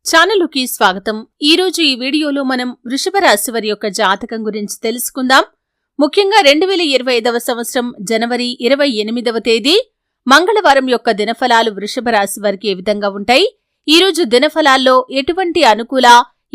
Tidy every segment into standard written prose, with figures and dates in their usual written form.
ఛానలుకి స్వాగతం. ఈరోజు ఈ వీడియోలో మనం వృషభ రాశి వారి యొక్క జాతకం గురించి తెలుసుకుందాం. ముఖ్యంగా 2025వ సంవత్సరం జనవరి 28వ తేదీ మంగళవారం యొక్క దినఫలాలు వృషభ రాశి వారికి ఏ విధంగా ఉంటాయి, ఈరోజు దినఫలాల్లో ఎటువంటి అనుకూల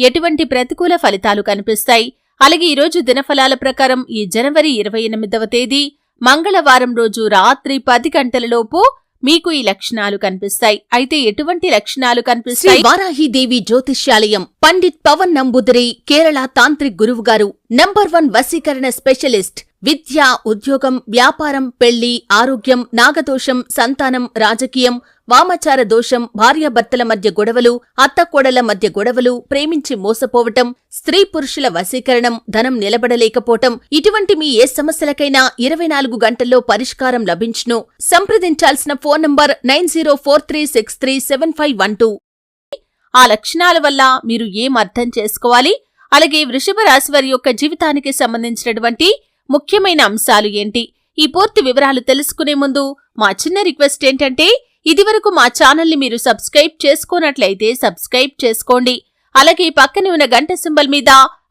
ఎటువంటి ప్రతికూల ఫలితాలు కనిపిస్తాయి, అలాగే ఈరోజు దినఫలాల ప్రకారం ఈ జనవరి 28వ తేదీ మంగళవారం రోజు రాత్రి 10 గంటలలోపు మీకు ఈ లక్షణాలు కనిపిస్తాయి. అయితే ఎటువంటి లక్షణాలు కనిపిస్తాయి? శ్రీ వారాహిదేవి జ్యోతిష్యాలయం పండిట్ పవన్ నంబూదిరి కేరళ తాంత్రిక్ గురువు గారు నంబర్ 1 వశీకరణ స్పెషలిస్ట్. విద్య, ఉద్యోగం, వ్యాపారం, పెళ్లి, ఆరోగ్యం, నాగదోషం, సంతానం, రాజకీయం, వామాచార దోషం, భార్యాభర్తల మధ్య గొడవలు, అత్తకోడల మధ్య గొడవలు, ప్రేమించి మోసపోవటం, స్త్రీ పురుషుల వశీకరణం, ధనం నిలబడలేకపోవటం, ఇటువంటి మీ ఏ సమస్యలకైనా 24 గంటల్లో పరిష్కారం లభించును. సంప్రదించాల్సిన ఫోన్ నంబర్ 9043637512. ఆ లక్షణాల వల్ల మీరు ఏం అర్థం చేసుకోవాలి, అలాగే వృషభ రాశి వారి యొక్క జీవితానికి సంబంధించినటువంటి ముఖ్యమైన అంశాలు ఏంటి, ఈ పూర్తి వివరాలు తెలుసుకునే ముందు మా చిన్న రిక్వెస్ట్ ఏంటంటే, ఇదివరకు మా ఛానల్ని మీరు సబ్స్క్రైబ్ చేసుకోనట్లయితే సబ్స్క్రైబ్ చేసుకోండి. అలాగే పక్కనే ఉన్న గంట సింబల్ మీద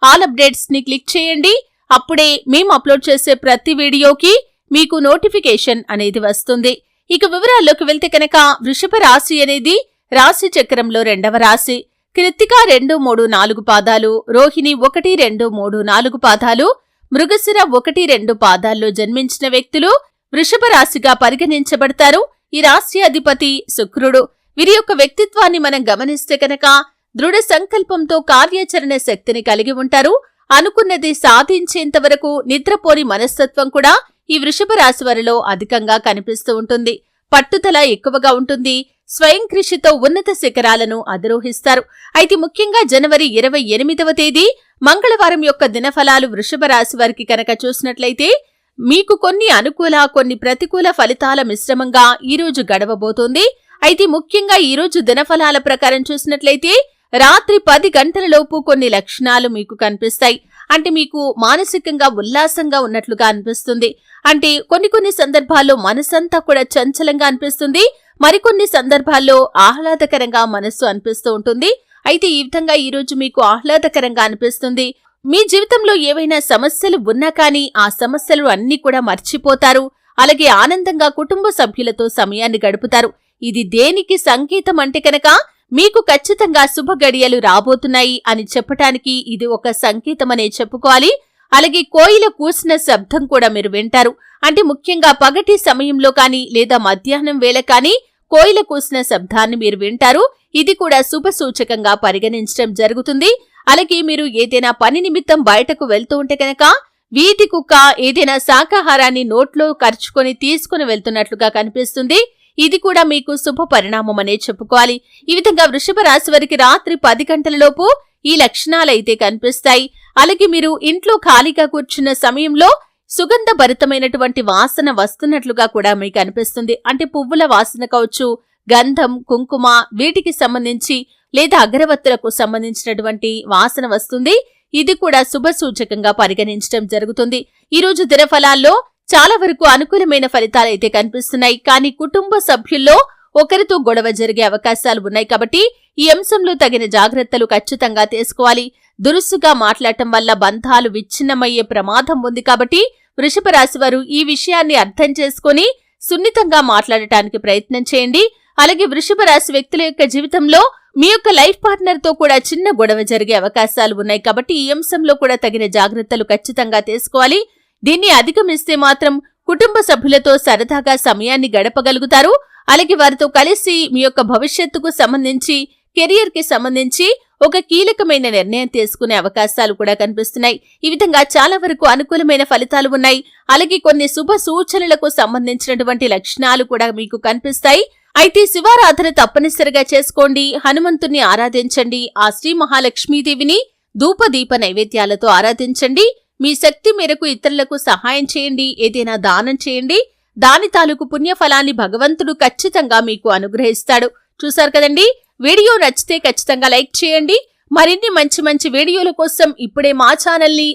ఆల్ అప్డేట్స్ ని క్లిక్ చేయండి. అప్పుడే మేము అప్లోడ్ చేసే ప్రతి వీడియోకి మీకు నోటిఫికేషన్ అనేది వస్తుంది. ఇక వివరాల్లోకి వెళ్తే కనుక, వృషభ రాశి అనేది రాశి చక్రంలో 2వ రాశి. కృత్తిక 2, 3, 4 పాదాలు, రోహిణి 1, 2, 3, 4 పాదాలు, మృగశిర 1, 2 పాదాల్లో జన్మించిన వ్యక్తులు వృషభ రాశిగా పరిగణించబడతారు. ఈ రాశి అధిపతి శుక్రుడు. వీరి యొక్క వ్యక్తిత్వాన్ని మనం గమనిస్తే కనుక దృఢ సంకల్పంతో కార్యాచరణ శక్తిని కలిగి ఉంటారు. అనుకున్నది సాధించేంత వరకు నిద్రపోని మనస్తత్వం కూడా ఈ వృషభ రాశి వారిలో అధికంగా కనిపిస్తూ ఉంటుంది. పట్టుదల ఎక్కువగా ఉంటుంది. స్వయం కృషితో ఉన్నత శిఖరాలను అధిరోహిస్తారు. అయితే ముఖ్యంగా జనవరి 28వ తేదీ మంగళవారం యొక్క దినఫలాలు వృషభ రాశి వారికి కనుక చూసినట్లయితే, మీకు కొన్ని అనుకూల కొన్ని ప్రతికూల ఫలితాల మిశ్రమంగా ఈరోజు గడవబోతోంది. అయితే ముఖ్యంగా ఈరోజు దినఫలాల ప్రకారం చూసినట్లయితే రాత్రి 10 గంటలలోపు కొన్ని లక్షణాలు మీకు కనిపిస్తాయి. అంటే మీకు మానసికంగా ఉల్లాసంగా ఉన్నట్లుగా అనిపిస్తుంది. అంటే కొన్ని సందర్భాల్లో మనసంతా కూడా చంచలంగా అనిపిస్తుంది. మరికొన్ని సందర్భాల్లో ఆహ్లాదకరంగా మనస్సు అనిపిస్తూ ఉంటుంది. అయితే ఈ విధంగా ఈరోజు మీకు ఆహ్లాదకరంగా అనిపిస్తుంది. మీ జీవితంలో ఏవైనా సమస్యలు ఉన్నా కానీ ఆ సమస్యలు అన్నీ కూడా మర్చిపోతారు. అలాగే ఆనందంగా కుటుంబ సభ్యులతో సమయాన్ని గడుపుతారు. ఇది దేనికి సంకేతం అంటే కనుక, మీకు ఖచ్చితంగా శుభ గడియలు రాబోతున్నాయి అని చెప్పటానికి ఇది ఒక సంకేతమనే చెప్పుకోవాలి. అలాగే కోయిల కూసిన శబ్దం కూడా మీరు వింటారు. అంటే ముఖ్యంగా పగటి సమయంలో కానీ లేదా మధ్యాహ్నం వేళ కానీ కోయిల కూసిన శబ్దాన్ని మీరు వింటారు. ఇది కూడా శుభ సూచకంగా పరిగణించడం జరుగుతుంది. అలాగే మీరు ఏదైనా పని నిమిత్తం బయటకు వెళ్తూ ఉంటే కనుక వీధి కుక్క ఏదైనా శాకాహారాన్ని నోట్లో కరుచుకొని తీసుకుని వెళ్తున్నట్లుగా కనిపిస్తుంది. ఇది కూడా మీకు శుభ పరిణామం అనే చెప్పుకోవాలి. ఈ విధంగా వృషభ రాశి వారికి రాత్రి 10 గంటలలోపు ఈ లక్షణాలైతే కనిపిస్తాయి. అలాగే మీరు ఇంట్లో ఖాళీగా కూర్చున్న సమయంలో సుగంధభరితమైనటువంటి వాసన వస్తున్నట్లుగా కూడా మీకు అనిపిస్తుంది. అంటే పువ్వుల వాసన కావచ్చు, గంధం, కుంకుమ వీటికి సంబంధించి లేదా అగరవత్తులకు సంబంధించినటువంటి వాసన వస్తుంది. ఇది కూడా శుభ సూచకంగా పరిగణించడం జరుగుతుంది. ఈరోజు దినఫలాల్లో చాలా వరకు అనుకూలమైన ఫలితాలైతే కనిపిస్తున్నాయి. కానీ కుటుంబ సభ్యుల్లో ఒకరితో గొడవ జరిగే అవకాశాలు ఉన్నాయి. కాబట్టి ఈ అంశంలో తగిన జాగ్రత్తలు ఖచ్చితంగా తీసుకోవాలి. దురుసుగా మాట్లాడటం వల్ల బంధాలు విచ్ఛిన్నమయ్యే ప్రమాదం ఉంది. కాబట్టి వృషభ రాశి వారు ఈ విషయాన్ని అర్థం చేసుకుని సున్నితంగా మాట్లాడటానికి ప్రయత్నం చేయండి. అలాగే వృషభ రాశి వ్యక్తుల యొక్క జీవితంలో మీ యొక్క లైఫ్ పార్ట్నర్ తో కూడా చిన్న గొడవ జరిగే అవకాశాలు ఉన్నాయి. కాబట్టి ఈ అంశంలో కూడా తగిన జాగ్రత్తలు ఖచ్చితంగా తీసుకోవాలి. దీన్ని అధిగమిస్తే మాత్రం కుటుంబ సభ్యులతో సరదాగా సమయాన్ని గడపగలుగుతారు. అలాగే వారితో కలిసి మీ యొక్క భవిష్యత్తుకు సంబంధించి, కెరియర్ కి సంబంధించి ఒక కీలకమైన నిర్ణయం తీసుకునే అవకాశాలు కూడా కనిపిస్తున్నాయి. ఈ విధంగా చాలా వరకు అనుకూలమైన ఫలితాలు ఉన్నాయి. అలాగే కొన్ని శుభ సూచనలకు సంబంధించినటువంటి లక్షణాలు కూడా మీకు కనిపిస్తాయి. అయితే శివారాధన తప్పనిసరిగా చేసుకోండి. హనుమంతుణ్ణి ఆరాధించండి. ఆ శ్రీ మహాలక్ష్మీదేవిని ధూపదీప నైవేద్యాలతో ఆరాధించండి. మీ శక్తి మేరకు ఇతరులకు సహాయం చేయండి. ఏదైనా దానం చేయండి. దాని తాలూకు పుణ్యఫలాన్ని భగవంతుడు ఖచ్చితంగా మీకు అనుగ్రహిస్తాడు. చూశారు కదండి, వీడియో నచ్చితే ఖచ్చితంగా లైక్ చేయండి. మరిన్ని మంచి వీడియోల కోసం ఇప్పుడే మా ఛానల్ని